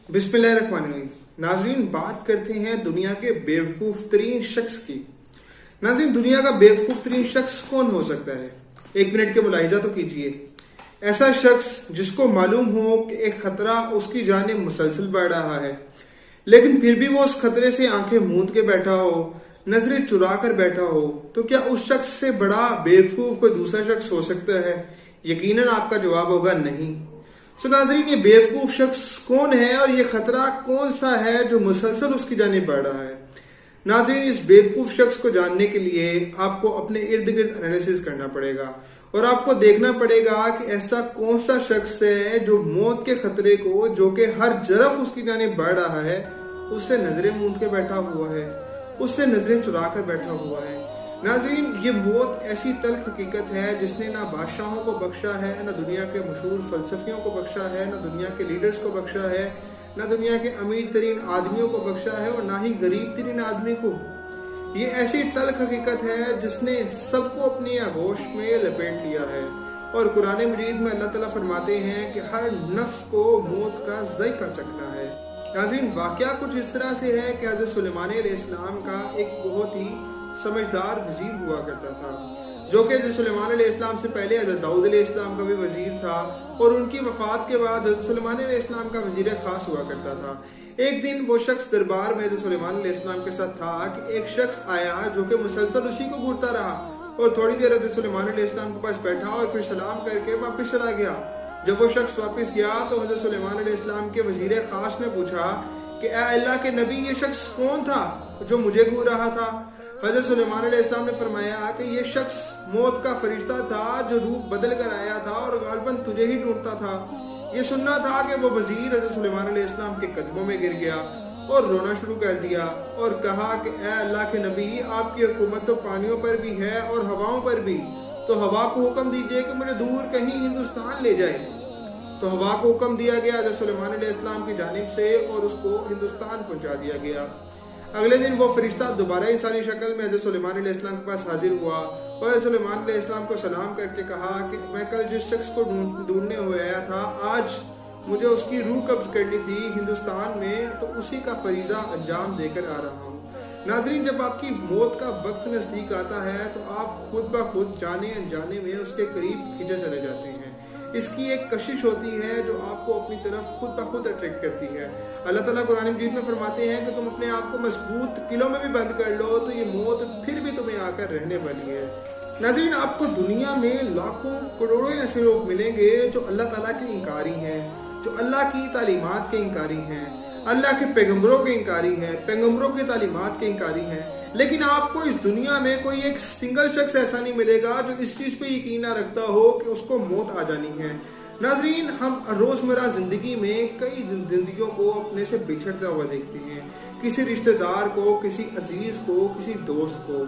बिस्मिल्लाहिर्रहमानिर्रहीम। नाज़रीन, बात करते हैं दुनिया के बेवकूफ़ तरीन शख्स की। नाज़रीन, दुनिया का बेवकूफ़ तरीन शख्स कौन हो सकता है? एक मिनट के मुलाहिजा तो कीजिए। ऐसा शख्स जिसको मालूम हो कि एक खतरा उसकी जानिब मुसलसल बढ़ रहा है, लेकिन फिर भी वो उस खतरे से आंखें मूंद के बैठा हो, नजरें चुरा कर बैठा हो, तो क्या उस शख्स से बड़ा बेवकूफ कोई दूसरा शख्स हो सकता है? यकीनन आपका जवाब होगा नहीं। सो नाज़रीन, ये बेवकूफ शख्स कौन है और ये खतरा कौन सा है जो मुसलसल उसकी जानिब बढ़ रहा है? नाज़रीन, इस बेवकूफ शख्स को जानने के लिए आपको अपने इर्द गिर्द एनालिसिस करना पड़ेगा और आपको देखना पड़ेगा कि ऐसा कौन सा शख्स है जो मौत के खतरे को, जो कि हर तरफ उसकी जानिब बढ़ रहा है, उससे नजरें मूंद के बैठा हुआ है, उससे नजरें चुरा कर बैठा हुआ है। नाज़रीन, ये मौत ऐसी तल्ख हकीकत है जिसने ना बादशाहों को बख्शा है, ना दुनिया के मशहूर फलसफियों को बख्शा है, ना दुनिया के लीडर्स को बख्शा है, ना दुनिया के अमीर तरीन आदमियों को बख्शा है और ना ही गरीब तरीन आदमी को। ये ऐसी तल्ख हकीकत है जिसने सबको अपनी आगोश में लपेट लिया है। और कुरान मजीद में अल्लाह ताला फरमाते हैं कि हर नफ्स को मौत का ज़ायका चखना है। नाज़रीन, वाक़या कुछ इस तरह से है कि हज़रत सुलेमान अलैहिस्सलाम का एक बहुत ही समझदार वजीर हुआ करता था, जो कि हज़रत सुलेमान अलैहिस्सलाम से पहले हज़रत दाऊद अलैहिस्सलाम का भी वजीर था और उनकी वफात के बाद हज़रत सुलेमान अलैहिस्सलाम का वजीर खास हुआ करता था। एक दिन वो शख्स दरबार में हज़रत सुलेमान अलैहिस्सलाम के साथ था कि एक शख्स आया जो कि मुसलसल उसी को घूरता रहा और थोड़ी देर हज़रत सुलेमान अलैहिस्सलाम के पास बैठा और फिर सलाम करके वापस चला गया। जब वो शख्स वापस गया तो हज़रत सुलेमान अलैहिस्सलाम के वजीर खास ने पूछा कि ऐ अल्लाह के नबी, ये शख्स कौन था जो मुझे घूर रहा था? हज़रत सुलेमान अलैहिस्सलाम ने फरमाया कि ये शख्स मौत का फरिश्ता था जो रूप बदल कर आया था और गालिबन तुझे ही ढूंढता था। ये सुनना था कि वो वजीर हज़रत सुलेमान अलैहिस्सलाम के कदमों में गिर गया और रोना शुरू कर दिया और कहा कि ऐ अल्लाह के नबी, आपकी हुकूमत तो पानियों पर भी है और हवाओं पर भी, तो हवा को हुक्म दीजिए कि मुझे दूर कहीं हिंदुस्तान ले जाए। तो हवा को हुक्म दिया गया हज़रत सुलेमान अलैहिस्सलाम की जानिब से और उसको हिंदुस्तान पहुंचा दिया गया। अगले दिन वो फरिश्ता दोबारा इंसानी शक्ल में हज़रत सुलेमान अलैहिस्सलाम के पास हाजिर हुआ और हज़रत सुलेमान अलैहिस्सलाम को सलाम करके कहा कि मैं कल जिस शख्स को ढूंढने हुए आया था, आज मुझे उसकी रूह कब्ज करनी थी हिंदुस्तान में, तो उसी का फरीजा अंजाम देकर आ रहा हूँ। नाज़रीन, जब आपकी मौत का वक्त नज़दीक आता है तो आप खुद ब खुद जाने अनजाने में उसके करीब खींचे चले जाते हैं। इसकी एक कशिश होती है जो आपको अपनी तरफ खुद ब खुद अट्रैक्ट करती है। अल्लाह ताला कुरान मजीद में फरमाते हैं कि तुम अपने आप को मजबूत किलों में भी बंद कर लो तो ये मौत फिर भी तुम्हें आकर रहने वाली है। नाज़रीन, आपको दुनिया में लाखों करोड़ों ऐसे लोग मिलेंगे जो अल्लाह ताला के इंकारी हैं, जो अल्लाह की तालीमात के इंकारी हैं, अल्लाह के पैगंबरों के इंकारी हैं, पैगंबरों की तालीमात के इंकारी हैं। लेकिन आपको इस दुनिया में कोई एक सिंगल शख्स ऐसा नहीं मिलेगा जो इस चीज़ पे यकीन ना रखता हो कि उसको मौत आ जानी है। नाज़रीन, हम रोज़मर्रा ज़िंदगी में कई जिंदगियों को अपने से बिछड़ता हुआ देखते हैं, किसी रिश्तेदार को, किसी अजीज़ को, किसी दोस्त को।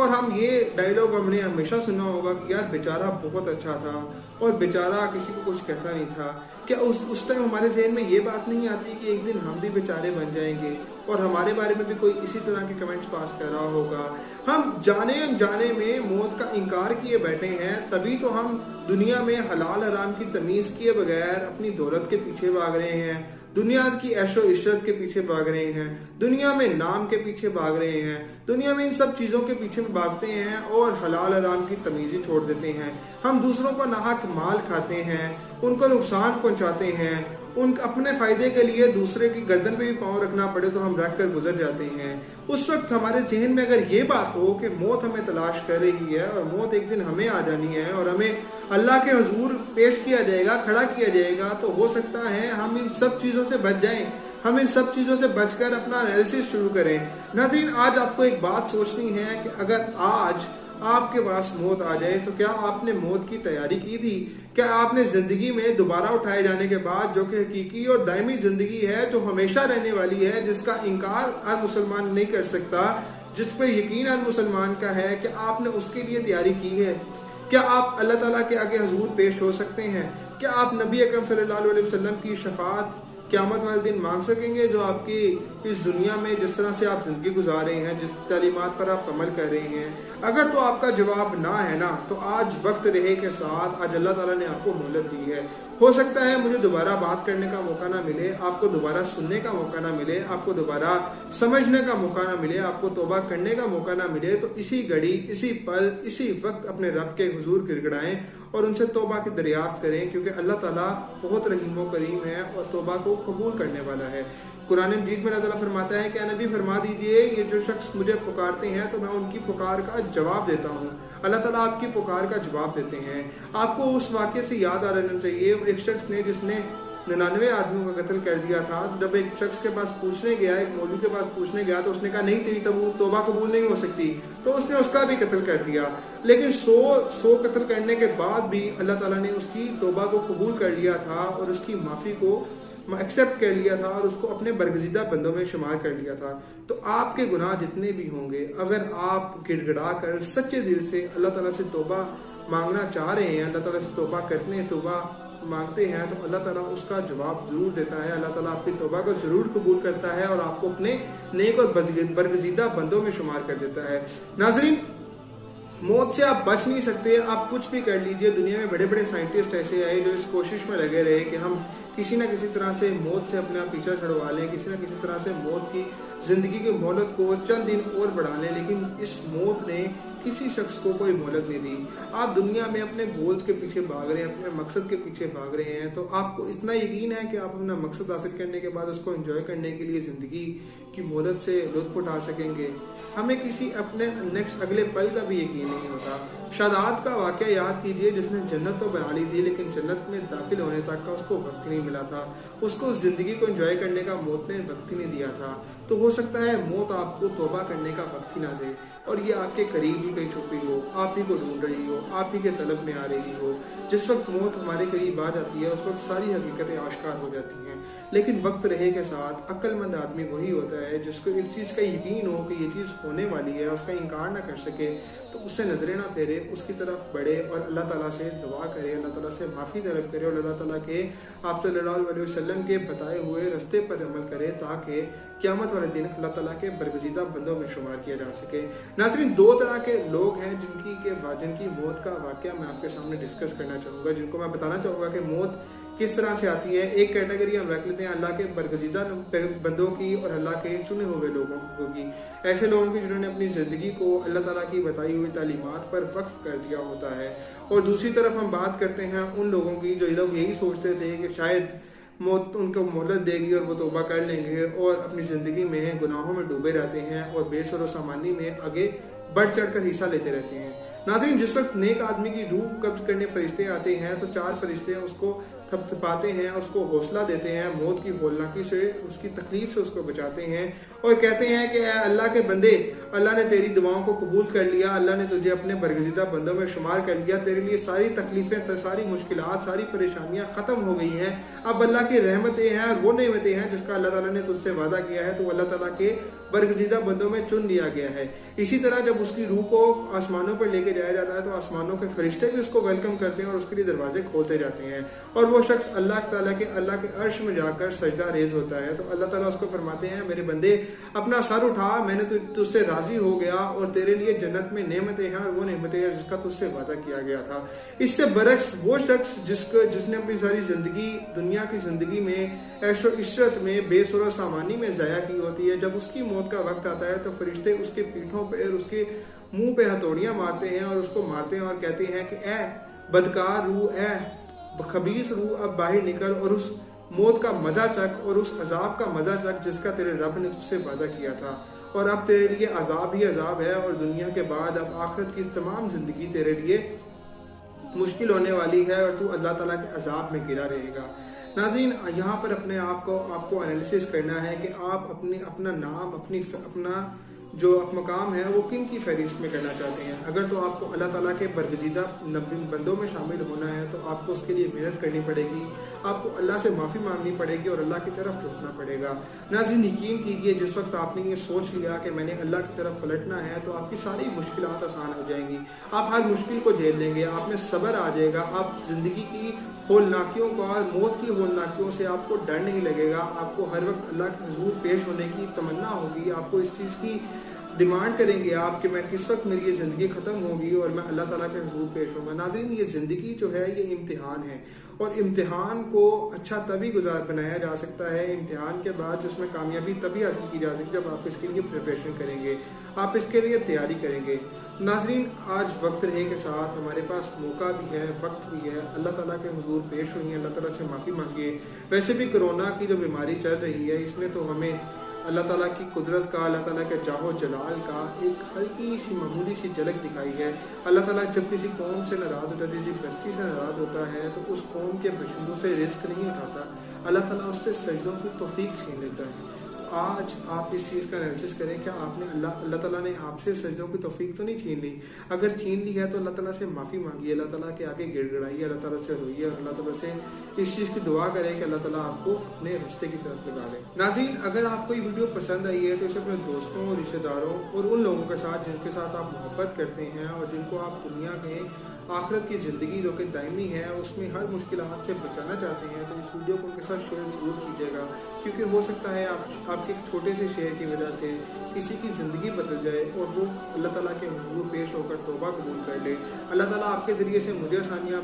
और हम ये डायलॉग हमने हमेशा सुना होगा कि यार बेचारा बहुत अच्छा था और बेचारा किसी को कुछ कहता नहीं था। क्या उस टाइम हमारे जहन में ये बात नहीं आती कि एक दिन हम भी बेचारे बन जाएंगे और हमारे बारे में भी कोई इसी तरह के कमेंट्स पास कर रहा होगा? हम जाने अनजाने में मौत का इनकार किए बैठे हैं, तभी तो हम दुनिया में हलाल हराम की तमीज़ किए बगैर अपनी दौलत के पीछे भाग रहे हैं, दुनिया की ऐशो इशरत के पीछे भाग रहे हैं, दुनिया में नाम के पीछे भाग रहे हैं, दुनिया में इन सब चीज़ों के पीछे भागते हैं और हलाल हराम की तमीज़ी छोड़ देते हैं। हम दूसरों को नाहक माल खाते हैं, उनको नुकसान पहुंचाते हैं, उन अपने फायदे के लिए दूसरे की गर्दन पे भी पाँव रखना पड़े तो हम रख कर गुजर जाते हैं। उस वक्त हमारे जहन में अगर ये बात हो कि मौत हमें तलाश कर रही है और मौत एक दिन हमें आ जानी है और हमें अल्लाह के हुजूर पेश किया जाएगा, खड़ा किया जाएगा, तो हो सकता है हम इन सब चीज़ों से बच जाएं, हम इन सब चीज़ों से बचकर अपना एनालिसिस शुरू करें। नाज़रीन, आज आपको एक बात सोचनी है कि अगर आज आपके पास मौत आ जाए तो क्या आपने मौत की तैयारी की थी? क्या आपने जिंदगी में दोबारा उठाए जाने के बाद, जो कि हकीकी और दायमी जिंदगी है, जो हमेशा रहने वाली है, जिसका इनकार हर मुसलमान नहीं कर सकता, जिस पर यकीन हर मुसलमान का है, कि आपने उसके लिए तैयारी की है? क्या आप अल्लाह ताला के आगे हुजूर पेश हो सकते हैं? क्या आप नबी अकरम सल्लल्लाहु अलैहि वसल्लम की शफाअत क़यामत वाले दिन मांग सकेंगे? जो आपकी इस दुनिया में जिस तरह से आप जिंदगी गुजार रहे हैं, जिस तालीमात पर आप अमल कर रहे हैं, अगर तो आपका जवाब ना है ना, तो आज वक्त रहे के साथ आज अल्लाह ताला ने आपको मोहलत दी है। हो सकता है मुझे दोबारा बात करने का मौका ना मिले, आपको दोबारा सुनने का मौका ना मिले, आपको दोबारा समझने का मौका ना मिले, आपको तौबा करने का मौका ना मिले, तो इसी घड़ी, इसी पल, इसी वक्त अपने रब के हुजूर गिड़गिड़ाएं और उनसे तौबा की दरियाफ्त करें, क्योंकि अल्लाह ताला बहुत रहीम व करीम है और तौबा को कबूल करने वाला है। कुरान मजीद में अल्लाह ताला फरमाता है कि नबी फरमा दीजिए, ये जो शख्स मुझे पुकारते हैं तो मैं उनकी पुकार का जवाब देता हूँ। अल्लाह ताला आपकी पुकार का जवाब देते हैं। आपको उस वाक़े से याद आ रहना चाहिए, एक शख्स ने जिसने 99 आदमियों का कत्ल कर दिया था, जब एक शख्स के पास पूछने गया, एक मौलवी के पास पूछने गया, तो उसने कहा नहीं तेरी तौबा कबूल नहीं हो सकती, तो उसने उसका भी कत्ल कर दिया। लेकिन 100 कत्ल करने के बाद भी अल्लाह ताला ने उसकी तौबा को कबूल कर लिया था और उसकी माफ़ी को एक्सेप्ट कर लिया था और उसको अपने बरगजीदा बंदों में शुमार कर लिया था। तो आपके गुनाह जितने भी होंगे, अगर आप गिड़गिड़ा कर सच्चे दिल से अल्लाह ताला से तौबा मांगना चाह रहे हैं, अल्लाह ताला से तौबा करते हैं, तौबा मांगते हैं, तो अल्लाह ताला उसका जवाब जरूर देता है। अल्लाह ताला आपकी तौबा को जरूर कबूल करता है और आपको अपने नेक और बरगजीदा बंदों में शुमार कर देता है। नाज़रीन, मौत से आप बच नहीं सकते, आप कुछ भी कर लीजिए। दुनिया में बड़े बड़े साइंटिस्ट ऐसे आए जो इस कोशिश में लगे रहे कि हम किसी न किसी तरह से मौत से अपना पीछा छुड़वा लें, किसी न किसी तरह से मौत की जिंदगी की मोहलत को चंद दिन और बढ़ा लें, लेकिन इस मौत ने किसी शख्स को कोई मोहलत नहीं दी। आप दुनिया में अपने गोल्स के पीछे भाग रहे हैं, अपने मकसद के पीछे भाग रहे हैं, तो आपको इतना यकीन है कि आप अपना मकसद हासिल करने के बाद उसको एंजॉय करने के लिए जिंदगी की मोहलत से लुत्फ उठा सकेंगे। हमें किसी अपने नेक्स्ट अगले पल का भी यकीन नहीं होता। शादात का वाक़या याद कीजिए, जिसने जन्नत तो बना ली थी, लेकिन जन्नत में दाखिल होने तक का उसको वक्त नहीं मिला था, उसको जिंदगी को एंजॉय करने का मौत ने वक्त ही नहीं दिया था। तो हो सकता है मौत आपको तौबा करने का वक्त ही ना दे और ये आपके करीब ही कहीं छुपी हो, आप ही को ढूंढ रही हो, आप ही के तलब में आ रही हो। जिस वक्त मौत हमारे करीब आ जाती है, उस वक्त सारी हकीकतें आश्कार हो जाती हैं। लेकिन वक्त रहे के साथ अक्लमंद आदमी वही होता है जिसको एक चीज़ का यकीन हो कि ये चीज़ होने वाली है, उसका इनकार ना कर सके, तो उससे नजरें ना फेरे, उसकी तरफ बढ़े और अल्लाह ताला से दुआ करे, अल्लाह ताला से माफ़ी तलब करे और अल्लाह ताला के आप सल्लल्लाहु अलैहि वसल्लम के बताए हुए रास्ते पर अमल करे, ताकि क़यामत वाले दिन अल्लाह ताला के बरगजीदा बंदों में शुमार किया जा सके। नाज़रीन, 2 तरह के लोग हैं जिनकी मौत का वाक़या मैं आपके सामने डिस्कस करना चाहूँगा, जिनको मैं बताना चाहूँगा कि मौत किस तरह से आती है। एक कैटेगरी हम रख लेते हैं अल्लाह के बरगजीदा बंदों की और अल्लाह के चुने हुए लोगों की, ऐसे लोगों की जिन्होंने अपनी ज़िंदगी को अल्लाह ताला की बताई हुई तालीमात पर वक्फ कर दिया होता है। और दूसरी तरफ हम बात करते हैं उन लोगों की जो लोग यही सोचते थे कि शायद मौत उनको मोहलत देगी और वो तौबा कर लेंगे और अपनी ज़िंदगी में गुनाहों में डूबे रहते हैं और बेसर व सामानी में आगे बढ़ चढ़ कर हिस्सा लेते रहते हैं। नाज़रीन, जिस वक्त नेक आदमी की रूह कब्ज करने फरिश्ते आते हैं तो 4 फरिश्ते उसको थपथपाते हैं, उसको हौसला देते हैं, मौत की होलनाकी से, उसकी तकलीफ से उसको बचाते हैं और कहते हैं कि अल्लाह के बंदे, अल्लाह ने तेरी दुआओं को कबूल कर लिया, अल्लाह ने तुझे अपने बरगजीदा बंदों में शुमार कर लिया, तेरे लिए सारी तकलीफें, सारी मुश्किलात, सारी परेशानियां खत्म हो गई हैं, अब अल्लाह की रहमतें हैं और वो नेमतें हैं जिसका अल्लाह ताला ने तुझसे वादा किया है, तो अल्लाह ताला के बरगजीदा बंदों में चुन लिया गया है। इसी तरह जब उसकी रूह को आसमानों पर लेके जाया जाता है तो आसमानों के फरिश्ते भी उसको वेलकम करते हैं और उसके लिए दरवाजे खोलते जाते हैं और वो शख्स अल्लाह के अर्श में जाकर सजदा रेज होता है। तो अल्लाह ताला उसको फरमाते हैं, मेरे बंदे अपना सर उठा, मैंने तुझसे राजी हो गया और तेरे लिए जन्नत में नेमतें हैं और वो नेमतें हैं जिसका तुझसे वादा किया गया था। इससे बरक्स वो शख्स जिसने अपनी सारी जिंदगी दुनिया की जिंदगी में ऐशो इशरत में बेसुरा सामानी में ज़ाया की होती है, जब उसकी मौत का वक्त आता है तो फरिश्ते उसके पीठों पर, उसके मुंह पे हथौड़ियां मारते हैं और उसको मारते हैं और कहते हैं कि ए बदकार रूह, ए खबीस रूह, अब बाहर निकल और उस मौत का मजा चख और उस अजाब का मजा चख जिसका तेरे रब ने तुझसे वादा किया था। और अब तेरे लिए अजाब ही अजाब है और दुनिया के बाद अब आखिरत की तमाम जिंदगी तेरे लिए मुश्किल होने वाली है और तू अल्लाह ताला के अजाब में गिरा रहेगा। नाज़रीन, यहाँ पर अपने आप को आपको एनालिसिस करना है कि आप अपना नाम, अपना जो मकाम है वो किन की फहरिस्त में करना चाहते हैं। अगर तो आपको अल्लाह ताला के बरगजीदा बंदों में शामिल होना है तो आपको उसके लिए मेहनत करनी पड़ेगी। آپ کو اللہ سے معافی مانگنی پڑے گی اور اللہ کی طرف لوٹنا پڑے گا۔ ناظرین یقین کیجئے جس وقت آپ نے یہ سوچ لیا کہ میں نے اللہ کی طرف پلٹنا ہے تو آپ کی ساری مشکلات آسان ہو جائیں گی، آپ ہر مشکل کو جھیل لیں گے، آپ میں صبر آ جائے گا، آپ زندگی کی ہولناکیوں کو اور موت کی ہولناکیوں سے آپ کو ڈر نہیں لگے گا، آپ کو ہر وقت اللہ کے حضور پیش ہونے کی تمنا ہوگی، آپ کو اس چیز کی ڈیمانڈ کریں گے آپ کہ میں کس وقت میری یہ زندگی ختم ہوگی اور میں اللہ تعالیٰ کے حضور پیش ہوں گا۔ ناظرین یہ زندگی جو ہے یہ امتحان ہے، اور امتحان کو اچھا تبھی بنایا جا سکتا ہے، امتحان کے بعد جس میں کامیابی تبھی حاصل کی جا سکتی ہے جب آپ اس کے لیے پریپریشن کریں گے، آپ اس کے لیے تیاری کریں گے۔ ناظرین آج وقت رہے کے ساتھ ہمارے پاس موقع بھی ہے، وقت بھی ہے، اللہ تعالیٰ کے حضور پیش ہوئی ہیں، اللہ تعالیٰ سے معافی مانگیے۔ ویسے بھی کرونا کی جو بیماری چل رہی ہے اس میں تو ہمیں اللہ تعالیٰ کی قدرت کا، اللہ تعالیٰ کے جاہ و جلال کا ایک ہلکی سی معمولی سی جھلک دکھائی ہے۔ اللہ تعالیٰ جب کسی قوم سے ناراض ہوتا ہے، کسی بستی سے ناراض ہوتا ہے تو اس قوم کے باشندوں سے رزق نہیں اٹھاتا، اللہ تعالیٰ اس سے سجدوں کی توفیق چھین لیتا ہے۔ آج آپ اس چیز کا انالیسس کریں کہ آپ نے اللہ تعالیٰ نے آپ سے سجدوں کی توفیق تو نہیں چھین لی، اگر چھین لی ہے تو اللہ تعالیٰ سے معافی مانگیے، اللہ تعالیٰ کے آگے گڑ گڑائیے، اللہ تعالیٰ سے روئیے اور اللہ تعالیٰ سے اس چیز کی دعا کریں کہ اللہ تعالیٰ آپ کو اپنے راستے کی طرف لگا لے۔ ناظرین اگر آپ کو یہ ویڈیو پسند آئی ہے تو اسے اپنے دوستوں، رشتہ داروں اور ان لوگوں کے ساتھ جن کے ساتھ آپ محبت کرتے ہیں اور جن کو آپ دنیا کے آخرت کی زندگی جو کہ دائمی ہے اس میں ہر مشکلات سے بچانا چاہتے ہیں، تو اس ویڈیو کو ان کے ساتھ شیئر ضرور کیجیے گا، کیونکہ ہو سکتا ہے آپ کے ایک چھوٹے سے شیئر کی وجہ سے کسی کی زندگی بدل جائے اور وہ اللہ تعالیٰ کے حضور پیش ہو کر توبہ قبول کر لے۔ اللہ تعالیٰ آپ کے ذریعے سے مجھے آسانیاں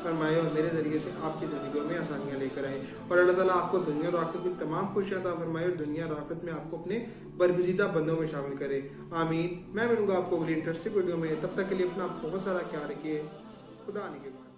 فرمائے اور میرے ذریعے سے آپ کی زندگیوں میں آسانیاں لے کر آئے، اور اللہ تعالیٰ آپ کو دنیا اور آخرت کی تمام خوشیاں عطا فرمائے اور دنیا اور آخرت میں آپ کو اپنے برگزیدہ بندوں میں شامل کرے، آمین۔ میں ملوں گا آپ کو اگلی انٹرسٹنگ ویڈیو میں، تب تک کے لیے اپنا بہت سارا خیال رکھیے، خدا نگہبان۔